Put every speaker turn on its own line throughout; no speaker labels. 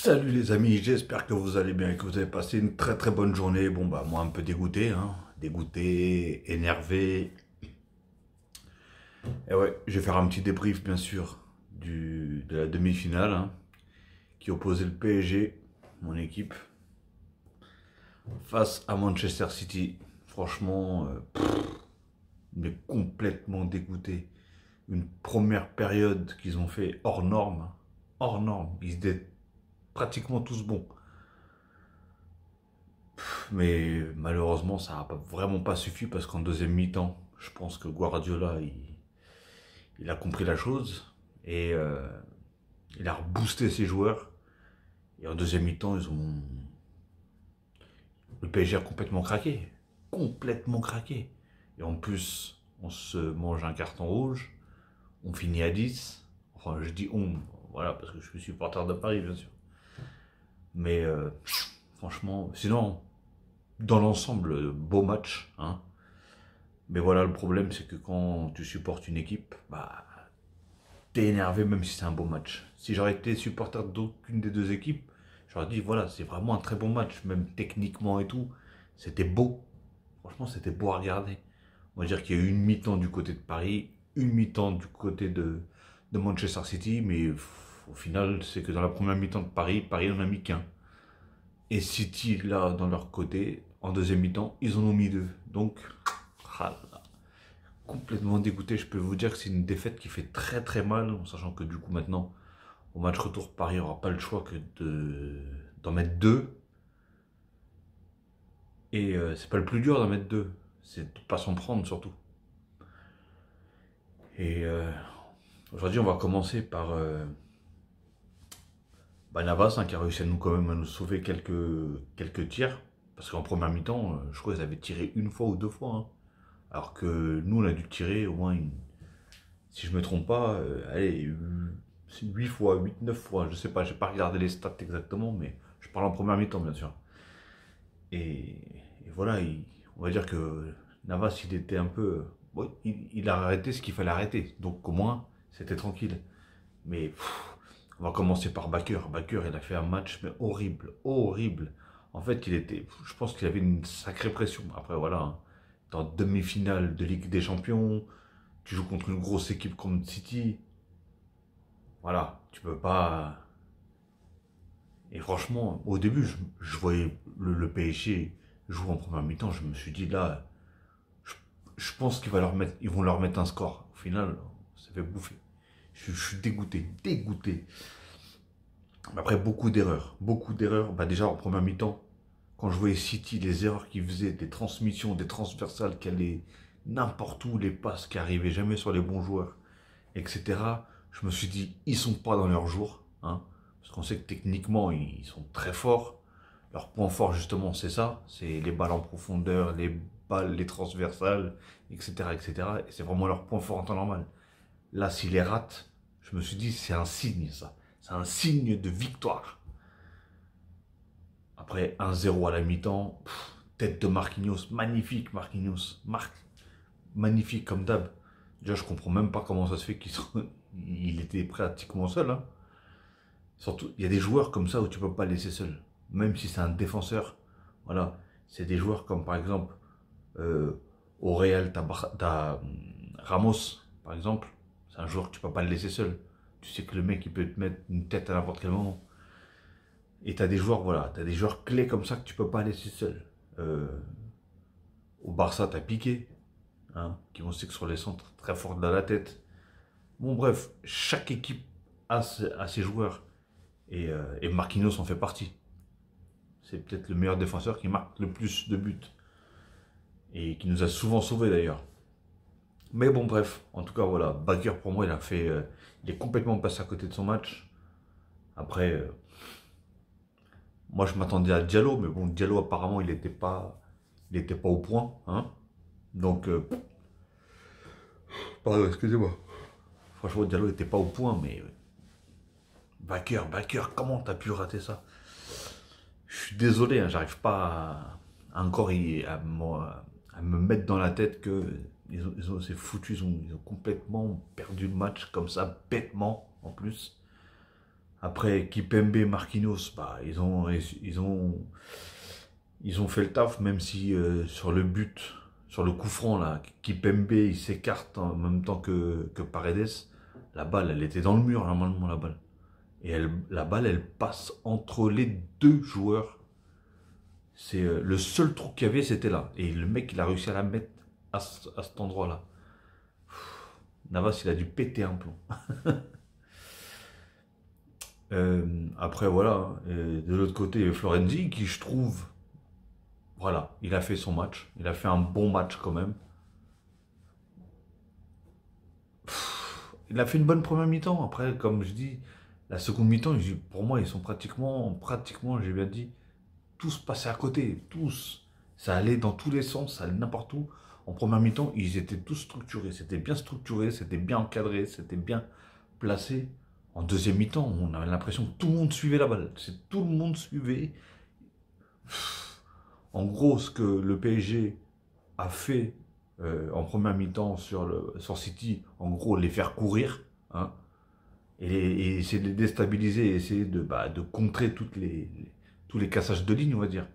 Salut les amis, j'espère que vous allez bien et que vous avez passé une très très bonne journée. Bon bah moi un peu dégoûté, hein. Dégoûté, énervé. Et ouais, je vais faire un petit débrief bien sûr de la demi-finale, hein, qui opposait le PSG, mon équipe, face à Manchester City. Franchement, mais complètement dégoûté. Une première période qu'ils ont fait hors norme, hein. Hors norme. Ils étaient pratiquement tous bons. Mais malheureusement, ça n'a vraiment pas suffi parce qu'en deuxième mi-temps, je pense que Guardiola, il a compris la chose et il a reboosté ses joueurs. Et en deuxième mi-temps, le PSG a complètement craqué. Complètement craqué. Et en plus, on se mange un carton rouge. On finit à 10. Enfin, je dis on, voilà, parce que je suis supporter de Paris, bien sûr. Mais franchement, sinon, dans l'ensemble, beau match, hein. Mais voilà, le problème, c'est que quand tu supportes une équipe, bah, t'es énervé même si c'est un beau match. Si j'aurais été supporter d'aucune des deux équipes, j'aurais dit, voilà, c'est vraiment un très bon match, même techniquement et tout. C'était beau. Franchement, c'était beau à regarder. On va dire qu'il y a eu une mi-temps du côté de Paris, une mi-temps du côté de Manchester City, mais au final, c'est que dans la première mi-temps de Paris, Paris n'en a mis qu'un. Et City, là, dans leur côté, en deuxième mi-temps, ils en ont mis deux. Donc, ah, complètement dégoûté. Je peux vous dire que c'est une défaite qui fait très très mal, en sachant que du coup maintenant, au match retour, Paris n'aura pas le choix que d'en mettre deux. Et c'est pas le plus dur d'en mettre deux, c'est de pas s'en prendre surtout. Et aujourd'hui, on va commencer par Navas, hein, qui a réussi à nous quand même à nous sauver quelques tirs. Parce qu'en première mi-temps, je crois qu'ils avaient tiré une fois ou deux fois, hein. Alors que nous, on a dû tirer au moins si je me trompe pas, allez, 8 fois, 8 9 fois, je sais pas, j'ai pas regardé les stats exactement, mais je parle en première mi-temps, bien sûr. Et, et voilà, on va dire que Navas, il était un peu. Ouais, il a arrêté ce qu'il fallait arrêter, donc au moins, c'était tranquille. Mais on va commencer par Bakker. Bakker, il a fait un match, mais horrible, horrible. En fait, je pense qu'il avait une sacrée pression. Après, voilà, hein, t'es en demi-finale de Ligue des Champions, tu joues contre une grosse équipe comme City. Voilà, tu peux pas. Et franchement, au début, je voyais le PSG jouer en première mi-temps. Je me suis dit là, je, je pense ils vont leur mettre un score. Au final, ça fait bouffer. Je suis dégoûté, dégoûté. Après, beaucoup d'erreurs. Beaucoup d'erreurs. Bah, déjà, en première mi-temps, quand je voyais City, les erreurs qu'ils faisaient, des transmissions, des transversales qui allaient n'importe où, les passes qui arrivaient jamais sur les bons joueurs, etc. Je me suis dit, ils sont pas dans leur jour, hein, parce qu'on sait que techniquement, ils sont très forts. Leur point fort, justement, c'est ça, c'est les balles en profondeur, les balles, les transversales, etc., etc. Et cetera. Et c'est vraiment leur point fort en temps normal. Là, s'ils les ratent, je me suis dit, c'est un signe, ça. C'est un signe de victoire. Après 1-0 à la mi-temps, tête de Marquinhos, magnifique Marquinhos, magnifique comme d'hab. Déjà, je comprends même pas comment ça se fait il était pratiquement seul, hein. Surtout, il y a des joueurs comme ça où tu peux pas laisser seul. Même si c'est un défenseur, voilà. C'est des joueurs comme par exemple, euh, au Real, Ramos, par exemple. C'est un joueur que tu peux pas le laisser seul. Tu sais que le mec, il peut te mettre une tête à n'importe quel moment. Et t'as des joueurs, voilà, t'as des joueurs clés comme ça que tu peux pas laisser seul. Euh, Au Barça, t'as Piqué, hein, qui vont se sur les centres très fort dans la tête. Bon, bref, chaque équipe a ses joueurs. Et Marquinhos en fait partie. C'est peut-être le meilleur défenseur qui marque le plus de buts. Et qui nous a souvent sauvés d'ailleurs. Mais bon, bref, en tout cas, voilà. Bakker, pour moi, il est complètement passé à côté de son match. Après, moi, je m'attendais à Diallo, mais bon, Diallo, apparemment, il était pas au point, hein. Donc, pardon, excusez-moi. Franchement, Diallo n'était pas au point, mais Bakker, comment t'as pu rater ça? Je suis désolé, hein, j'arrive pas encore à me mettre dans la tête que c'est foutu, ils ont complètement perdu le match comme ça, bêtement en plus. Après, Kipembe, Marquinhos, bah, ils ont fait le taf, même si sur le but, sur le coup franc, là, Kipembe, il s'écarte en même temps que Paredes. La balle, elle était dans le mur, normalement, la balle. Et la balle, elle passe entre les deux joueurs. C'est le seul trou qu'il y avait, c'était là. Et le mec, il a réussi à la mettre à cet endroit-là. Navas, il a dû péter un plomb. Après, voilà. De l'autre côté, Florenzi, qui je trouve, voilà, il a fait son match. Il a fait un bon match quand même. Il a fait une bonne première mi-temps. Après, comme je dis, la seconde mi-temps, pour moi, ils sont pratiquement, j'ai bien dit, tous passés à côté. Tous. Ça allait dans tous les sens, ça allait n'importe où. En première mi-temps, ils étaient tous structurés. C'était bien structuré, c'était bien encadré, c'était bien placé. En deuxième mi-temps, on avait l'impression que tout le monde suivait la balle. Tout le monde suivait. En gros, ce que le PSG a fait en première mi-temps sur City, en gros, les faire courir, hein, et essayer de les déstabiliser, et essayer de contrer tous les cassages de ligne, on va dire.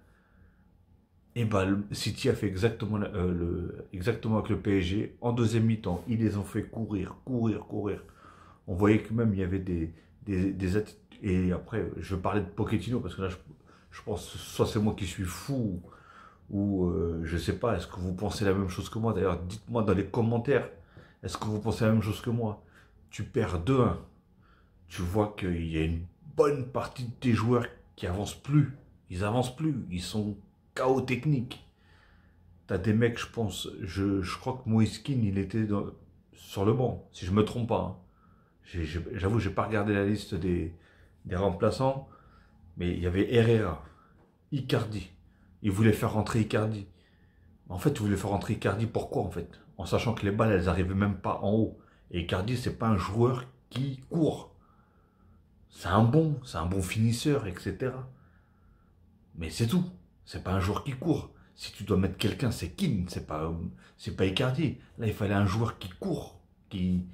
Et bah, City a fait exactement avec le PSG. En deuxième mi-temps, ils les ont fait courir, courir, courir. On voyait que même il y avait des attitudes. Et après, je vais parler de Pochettino, parce que là, je pense soit c'est moi qui suis fou, ou je sais pas, est-ce que vous pensez la même chose que moi? D'ailleurs, dites-moi dans les commentaires, est-ce que vous pensez la même chose que moi? Tu perds 2-1, tu vois qu'il y a une bonne partie de tes joueurs qui avancent plus. Ils avancent plus, ils sont KO technique. T'as des mecs, je pense, je crois que Moïskine, il était sur le banc, si je me trompe pas, hein. J'avoue, j'ai pas regardé la liste des remplaçants, mais il y avait Herrera, Icardi. Il voulait faire rentrer Icardi. En fait, il voulait faire rentrer Icardi, pourquoi en fait? En sachant que les balles, elles arrivaient même pas en haut. Et Icardi, c'est pas un joueur qui court. C'est un bon finisseur, etc. Mais c'est tout. C'est pas un joueur qui court. Si tu dois mettre quelqu'un, c'est Keane, c'est pas Icardi. Là, il fallait un joueur qui court, qui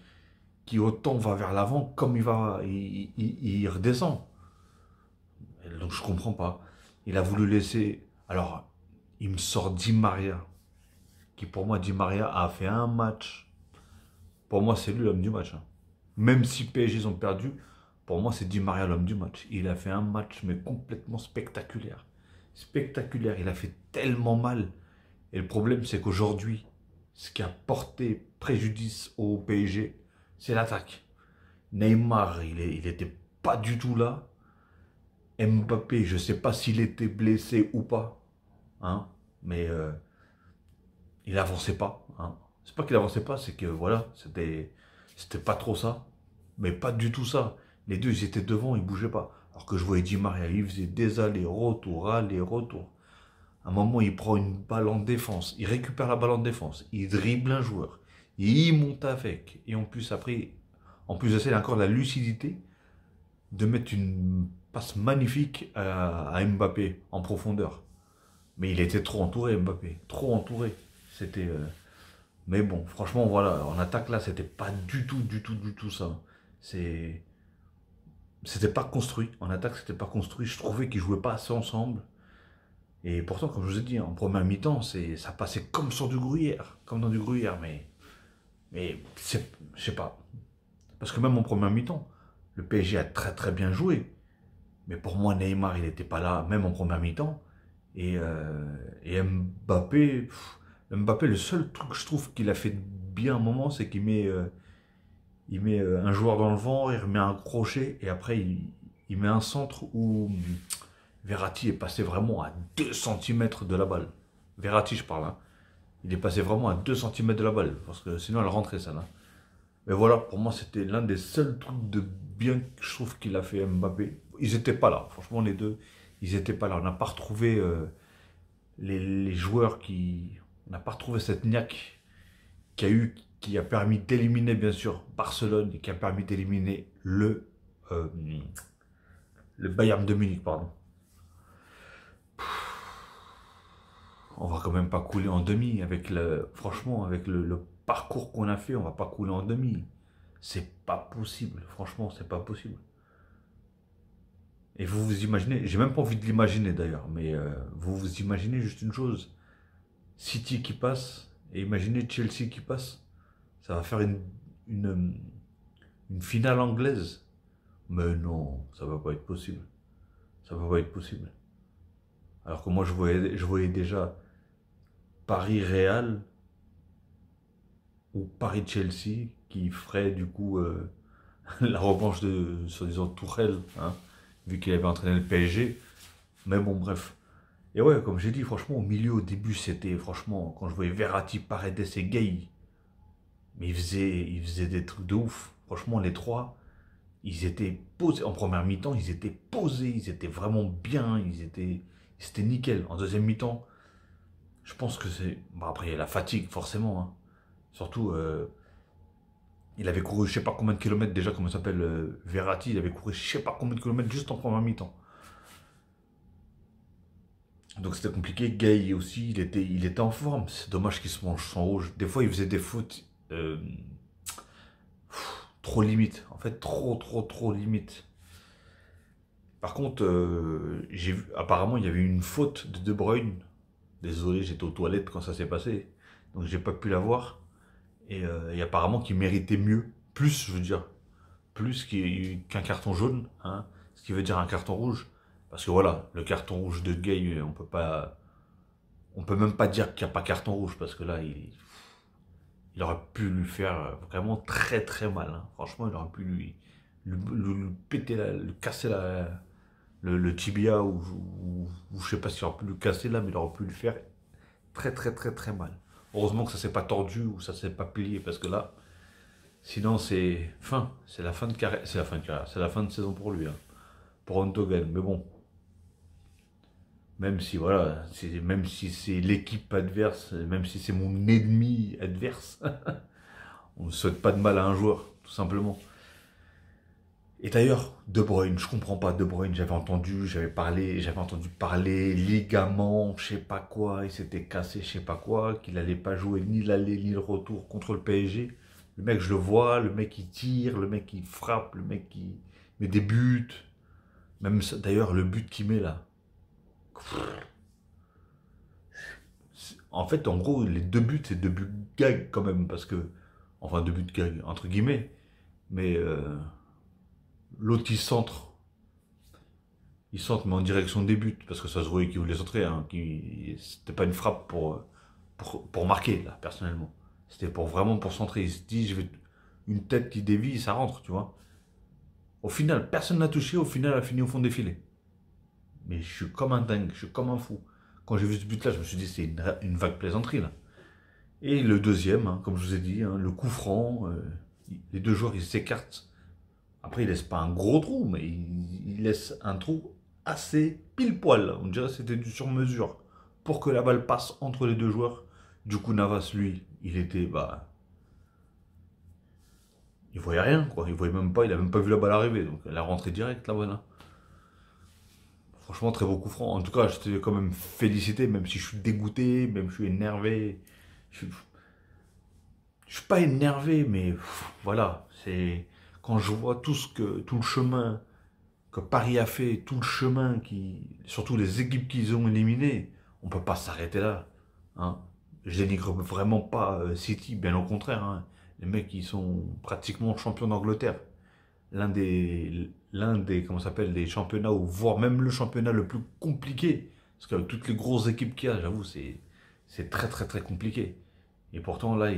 autant va vers l'avant comme il redescend. Et donc je comprends pas. Il a voulu laisser. Alors, il me sort Di Maria, qui pour moi, Di Maria a fait un match. Pour moi, c'est lui l'homme du match, hein. Même si PSG ils ont perdu, pour moi, c'est Di Maria l'homme du match. Il a fait un match, mais complètement spectaculaire. Spectaculaire. Il a fait tellement mal. Et le problème, c'est qu'aujourd'hui, ce qui a porté préjudice au PSG, c'est l'attaque. Neymar, il était pas du tout là. Mbappé, je sais pas s'il était blessé ou pas, hein, mais il avançait pas, hein. C'est pas qu'il avançait pas, c'est que voilà, c'était pas trop ça, mais pas du tout ça. Les deux, ils étaient devant, ils bougeaient pas. Alors que je voyais Di Maria, il faisait des allers-retours, allers-retours. À un moment, il prend une balle en défense, il récupère la balle en défense, il dribble un joueur, il monte avec. Et en plus, après, en plus de ça, il a encore la lucidité de mettre une passe magnifique à Mbappé en profondeur. Mais il était trop entouré, Mbappé. Trop entouré. C'était. Mais bon, franchement, voilà, en attaque là, c'était pas du tout ça. C'est. C'était pas construit. En attaque, c'était pas construit. Je trouvais qu'ils jouaient pas assez ensemble. Et pourtant, comme je vous ai dit, en première mi-temps, ça passait comme sur du gruyère. Comme dans du gruyère, mais je sais pas. Parce que même en première mi-temps, le PSG a très bien joué. Mais pour moi, Neymar, il n'était pas là, même en première mi-temps. Et Mbappé, Mbappé, le seul truc que je trouve qu'il a fait bien un moment, c'est il met un joueur dans le vent, il remet un crochet, et après, il met un centre où Verratti est passé vraiment à 2 centimètres de la balle. Verratti, je parle, hein. Il est passé vraiment à 2 centimètres de la balle, parce que sinon, elle rentrait, ça, là. Mais voilà, pour moi, c'était l'un des seuls trucs de bien que je trouve qu'il a fait Mbappé. Ils n'étaient pas là, franchement, les deux, ils n'étaient pas là. On n'a pas retrouvé les joueurs qui. On n'a pas retrouvé cette niaque qui a permis d'éliminer, bien sûr, Barcelone et qui a permis d'éliminer le Bayern de Munich, pardon. On va quand même pas couler en demi franchement, avec le parcours qu'on a fait, on va pas couler en demi. C'est pas possible, franchement, c'est pas possible. Et vous vous imaginez, j'ai même pas envie de l'imaginer d'ailleurs, mais vous vous imaginez juste une chose. City qui passe, et imaginez Chelsea qui passe. Ça va faire une, une finale anglaise. Mais non, ça va pas être possible. Ça va pas être possible. Alors que moi, je voyais déjà Paris-Real ou Paris-Chelsea qui ferait du coup la revanche de, soi-disant, Tourelle, hein, vu qu'il avait entraîné le PSG. Mais bon, bref. Et ouais, comme j'ai dit, franchement, au milieu, au début, c'était, franchement, quand je voyais Verratti, Paredes et Gay, mais ils faisaient des trucs de ouf. Franchement, les trois, ils étaient posés. En première mi-temps, ils étaient posés, ils étaient vraiment bien, c'était nickel. En deuxième mi-temps, je pense que c'est. Bon, après, il y a la fatigue, forcément, hein. Surtout, il avait couru je sais pas combien de kilomètres déjà, comment il s'appelle, Verratti, il avait couru je sais pas combien de kilomètres juste en première mi-temps. Donc c'était compliqué. Gay aussi, il était en forme. C'est dommage qu'il se mange son rouge. Des fois, il faisait des fautes trop limite. En fait, trop limite. Par contre, j'ai vu, apparemment, il y avait eu une faute de De Bruyne. Désolé, j'étais aux toilettes quand ça s'est passé. Donc, j'ai pas pu la voir. Et apparemment, qu'il méritait mieux. Plus, je veux dire. Plus qu'un carton jaune. Hein, ce qui veut dire un carton rouge. Parce que voilà, le carton rouge de Gay, on peut pas. On peut même pas dire qu'il n'y a pas carton rouge. Parce que là, il aurait pu lui faire vraiment très mal, hein. Franchement, il aurait pu lui péter, lui casser le tibia ou je sais pas s'il aurait pu lui casser là, mais il aurait pu lui faire très mal. Heureusement que ça s'est pas tordu ou ça s'est pas plié parce que là, sinon c'est la fin de carrière, c'est la fin de carrière, c'est la fin de saison pour lui, hein, pour Antogen. Mais bon, même si voilà, même si c'est l'équipe adverse, même si c'est mon ennemi adverse. On ne souhaite pas de mal à un joueur, tout simplement. Et d'ailleurs, De Bruyne, je comprends pas De Bruyne, j'avais entendu parler ligament, je sais pas quoi, il s'était cassé, je sais pas quoi, qu'il allait pas jouer ni l'aller ni le retour contre le PSG. Le mec, je le vois, le mec il tire, le mec il frappe, le mec il met des buts. Même d'ailleurs, le but qu'il met là. En fait, en gros, les deux buts, c'est deux buts gag quand même, parce que. Enfin, deux buts gag, entre guillemets. Mais l'autre, il centre, mais en direction des buts, parce que ça se voyait qu'il voulait centrer, hein, c'était pas une frappe pour marquer, là, personnellement. C'était vraiment pour centrer. Il se dit, je vais une tête qui dévie, ça rentre, tu vois. Au final, personne n'a touché, au final, elle a fini au fond des filets. Mais je suis comme un dingue, je suis comme un fou. Quand j'ai vu ce but-là, je me suis dit, c'est une vague plaisanterie, là. Et le deuxième, hein, comme je vous ai dit, hein, le coup franc, les deux joueurs, ils s'écartent. Après, il laisse pas un gros trou, mais il laisse un trou assez pile poil. On dirait que c'était du sur-mesure pour que la balle passe entre les deux joueurs. Du coup, Navas, lui, il était, il voyait rien, quoi. Il voyait même pas, il a même pas vu la balle arriver. Donc, elle a rentré direct, la balle, hein. Franchement, très beau coup franc. En tout cas, je t'ai quand même félicité, même si je suis dégoûté, même si je suis énervé. Je suis pas énervé, mais voilà, c'est quand je vois tout le chemin que Paris a fait, tout le chemin surtout les équipes qu'ils ont éliminées, on peut pas s'arrêter là, hein. Je dénigre vraiment pas City, bien au contraire, hein. Les mecs, ils sont pratiquement champions d'Angleterre, comment ça s'appelle, des championnats ou voire même le championnat le plus compliqué, parce qu'avec toutes les grosses équipes qu'il y a, j'avoue, c'est très compliqué. Et pourtant là,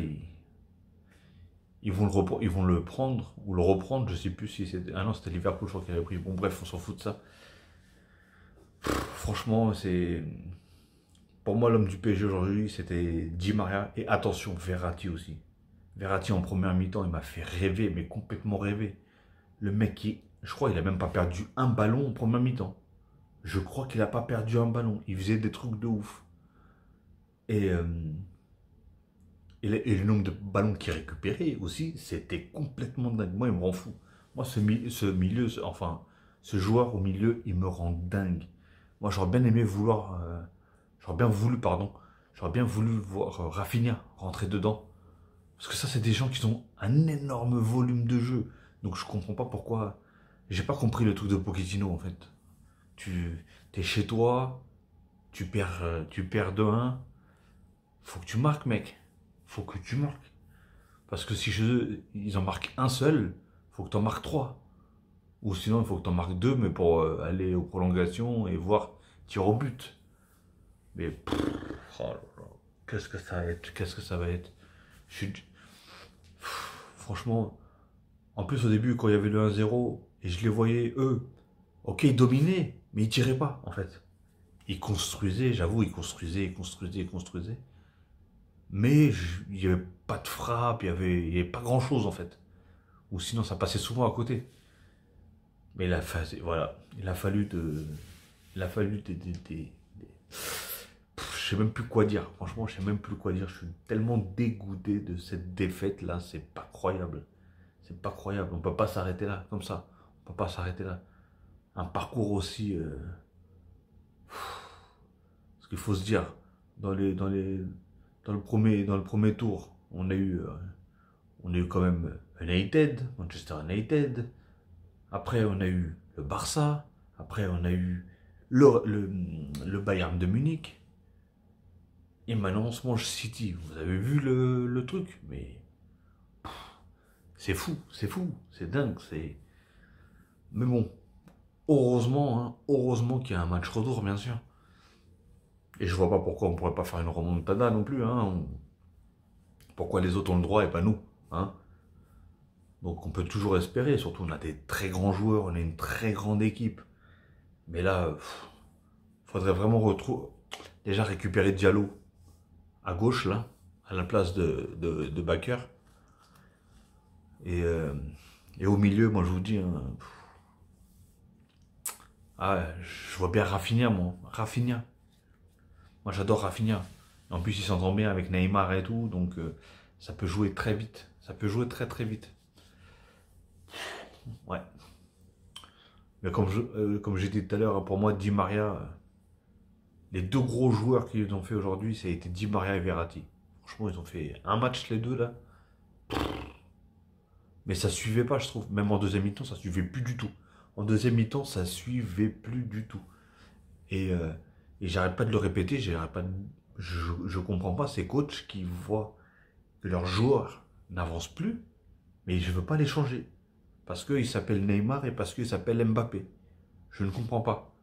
ils vont le prendre ou le reprendre, je sais plus si c'était. Ah non, c'était Liverpool, je crois qu'il avait pris. Bon, bref, on s'en fout de ça. Franchement, c'est. Pour moi, l'homme du PSG aujourd'hui, c'était Di Maria. Et attention, Verratti aussi. Verratti en première mi-temps, il m'a fait rêver, mais complètement rêver. Le mec qui. Je crois qu'il a même pas perdu un ballon en première mi-temps. Je crois qu'il a pas perdu un ballon. Il faisait des trucs de ouf. Et. Et le nombre de ballons qu'il récupérait aussi, c'était complètement dingue. Moi, il me rend fou. Moi, ce milieu, enfin, ce joueur au milieu, il me rend dingue. Moi, j'aurais bien voulu voir Rafinha rentrer dedans. Parce que ça, c'est des gens qui ont un énorme volume de jeu. Donc, je comprends pas pourquoi. J'ai pas compris le truc de Pochettino, en fait. Tu es chez toi, tu perds 2-1. Faut que tu marques, mec. Faut que tu marques. Parce que si chez eux, ils en marquent un seul, faut que tu en marques 3. Ou sinon, il faut que tu en marques 2, mais pour aller aux prolongations et voir tir au but. Mais oh là là, qu'est-ce que ça va être? Qu'est-ce que ça va être? Je suis... Franchement, en plus au début, quand il y avait le 1-0, et je les voyais, eux, ok, ils dominaient, mais ils tiraient pas, en fait. Ils construisaient, j'avoue, ils construisaient. Mais il n'y avait pas de frappe, il y avait pas grand-chose, en fait. Ou sinon, ça passait souvent à côté. Mais voilà, il a fallu je sais même plus quoi dire. Franchement, je sais même plus quoi dire. Je suis tellement dégoûté de cette défaite là, c'est pas croyable. C'est pas croyable. On peut pas s'arrêter là, comme ça. On peut pas s'arrêter là. Un parcours aussi. Parce qu'il faut se dire, dans le premier tour, on a eu quand même United, Manchester United. Après, on a eu le Barça. Après, on a eu le Bayern de Munich. Et maintenant, on se mange City. Vous avez vu le truc? Mais c'est fou, c'est dingue. Mais bon, heureusement, hein, heureusement qu'il y a un match retour, bien sûr. Et je vois pas pourquoi on pourrait pas faire une remontada non plus. Hein. Pourquoi les autres ont le droit et pas nous, hein. Donc on peut toujours espérer. Surtout, on a des très grands joueurs, on a une très grande équipe. Mais là, faudrait vraiment déjà récupérer Diallo à gauche, là, à la place de Bakker. Et au milieu, moi je vous dis, hein, je vois bien Rafinha, moi. Rafinha. Moi j'adore Rafinha. En plus, il s'entend bien avec Neymar et tout, donc ça peut jouer très vite. Ça peut jouer très très vite. Ouais. Mais comme j'ai dit tout à l'heure, pour moi, Di Maria, les deux gros joueurs qu'ils ont fait aujourd'hui, ça a été Di Maria et Verratti. Franchement, ils ont fait un match les deux là. Mais ça suivait pas, je trouve. Même en deuxième mi-temps, ça suivait plus du tout. En deuxième mi-temps, ça suivait plus du tout. Et, euh, et j'arrête pas de le répéter, je comprends pas ces coachs qui voient que leurs joueurs n'avancent plus, mais je veux pas les changer. Parce qu'ils s'appellent Neymar et parce qu'ils s'appellent Mbappé. Je ne comprends pas.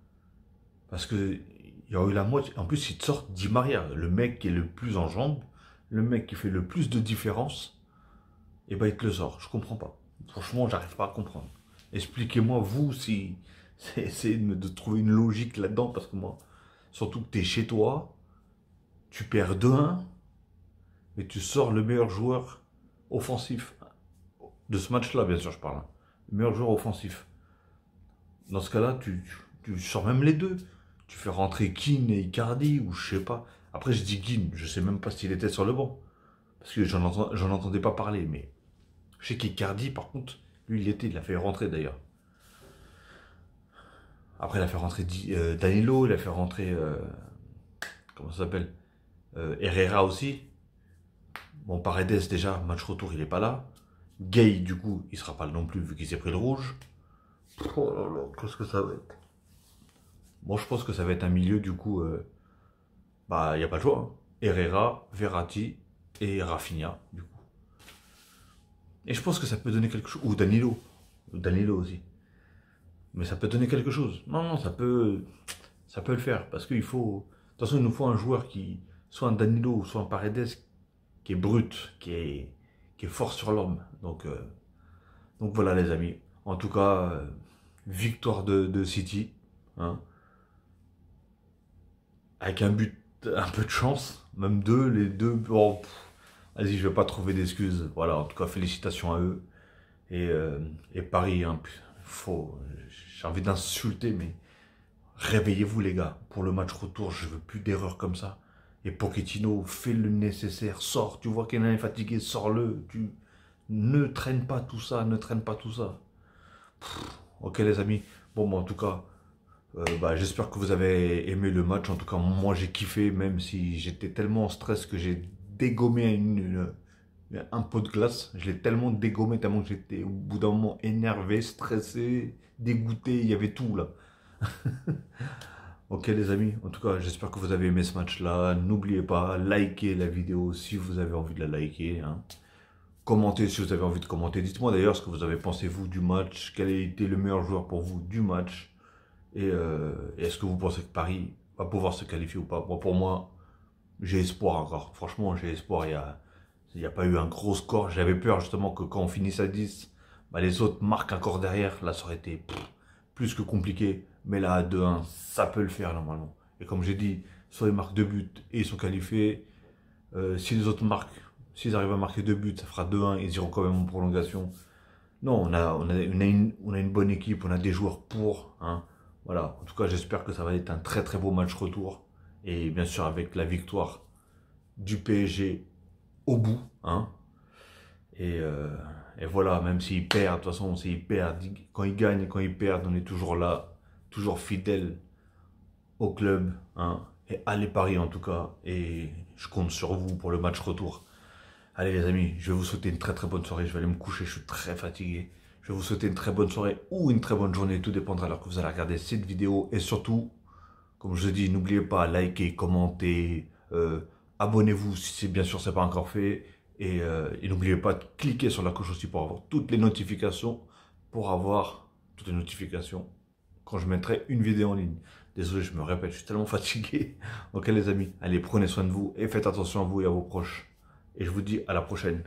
Parce que il y a eu la moitié. En plus, ils te sortent Di Maria, le mec qui est le plus en jambes, le mec qui fait le plus de différence, et ben il te le sort. Je comprends pas. Franchement, j'arrive pas à comprendre. Expliquez-moi, vous, si. Essayez de trouver une logique là-dedans, parce que moi, surtout que tu es chez toi, tu perds 2-1, mais tu sors le meilleur joueur offensif de ce match-là, bien sûr, je parle. Hein. Le meilleur joueur offensif. Dans ce cas-là, tu sors même les deux. Tu fais rentrer Keane et Icardi, ou je sais pas. Après, je dis Keane, je sais même pas s'il était sur le banc. Parce que j'en entendais pas parler, mais je sais qu'Icardi, par contre, lui, il l'a fait rentrer d'ailleurs. Après, il a fait rentrer Danilo, il a fait rentrer. Comment ça s'appelle Herrera aussi. Bon, Paredes, déjà, match retour, il est pas là. Gay, du coup, il sera pas là non plus, vu qu'il s'est pris le rouge. Oh là là, qu'est-ce que ça va être? Bon, je pense que ça va être un milieu, du coup. Bah, il n'y a pas le choix. Hein. Herrera, Verratti et Rafinha, du coup. Et je pense que ça peut donner quelque chose. Ou Danilo. Danilo aussi. Mais ça peut donner quelque chose. Non, non, ça peut le faire. Parce qu'il faut. De toute façon, il nous faut un joueur qui. Soit un Danilo, soit un Paredes, qui est brut, qui est fort sur l'homme. Donc voilà, les amis. En tout cas, victoire de City. Hein, avec un but, un peu de chance. Même deux, les deux. Bon, vas-y, je vais pas trouver d'excuses. Voilà, en tout cas, félicitations à eux. Et Paris, hein, j'ai envie d'insulter, mais réveillez-vous les gars. Pour le match retour, je veux plus d'erreurs comme ça. Et Pochettino, fais le nécessaire, sors. Tu vois qu'il y en a un fatigué, sors-le. Ne traîne pas tout ça, ne traîne pas tout ça. Ok les amis. Bon, en tout cas, j'espère que vous avez aimé le match. En tout cas, moi j'ai kiffé, même si j'étais tellement en stress que j'ai dégommé un pot de glace. Je l'ai tellement dégommé, tellement que j'étais au bout d'un moment énervé, stressé, dégoûté. Il y avait tout là. Ok les amis, en tout cas j'espère que vous avez aimé ce match-là. N'oubliez pas, likez la vidéo si vous avez envie de la liker, hein. Commentez si vous avez envie de commenter. Dites-moi d'ailleurs ce que vous avez pensé vous du match, quel a été le meilleur joueur pour vous du match. Et est-ce que vous pensez que Paris va pouvoir se qualifier ou pas? Bon, pour moi, j'ai espoir encore. Franchement, j'ai espoir. Il y a pas eu un gros score. J'avais peur justement que quand on finisse à 10, bah, les autres marquent encore derrière. Là, ça aurait été plus que compliqué. Mais là, à 2-1, ça peut le faire normalement. Et comme j'ai dit, soit ils marquent 2 buts et ils sont qualifiés. Si les autres marquent, s'ils arrivent à marquer 2 buts, ça fera 2-1. Ils iront quand même en prolongation. Non, on a une bonne équipe, on a des joueurs pour, hein. Voilà, en tout cas, j'espère que ça va être un très très beau match retour. Et bien sûr, avec la victoire du PSG au bout, hein. Et, euh, et voilà, même s'ils perdent, de toute façon, s'ils perdent, quand ils gagnent et quand ils perdent, on est toujours là, toujours fidèles au club, hein. Et à les paris en tout cas. Et je compte sur vous pour le match retour. Allez les amis, je vais vous souhaiter une très très bonne soirée. Je vais aller me coucher, je suis très fatigué. Je vais vous souhaiter une très bonne soirée ou une très bonne journée. Tout dépendra alors que vous allez regarder cette vidéo. Et surtout, comme je dis, n'oubliez pas, likez, commentez, abonnez-vous si c'est bien sûr c'est pas encore fait. Et n'oubliez pas de cliquer sur la cloche aussi pour avoir toutes les notifications. Pour avoir toutes les notifications quand je mettrai une vidéo en ligne. Désolé, je me répète, je suis tellement fatigué. Ok les amis, allez, prenez soin de vous et faites attention à vous et à vos proches. Et je vous dis à la prochaine.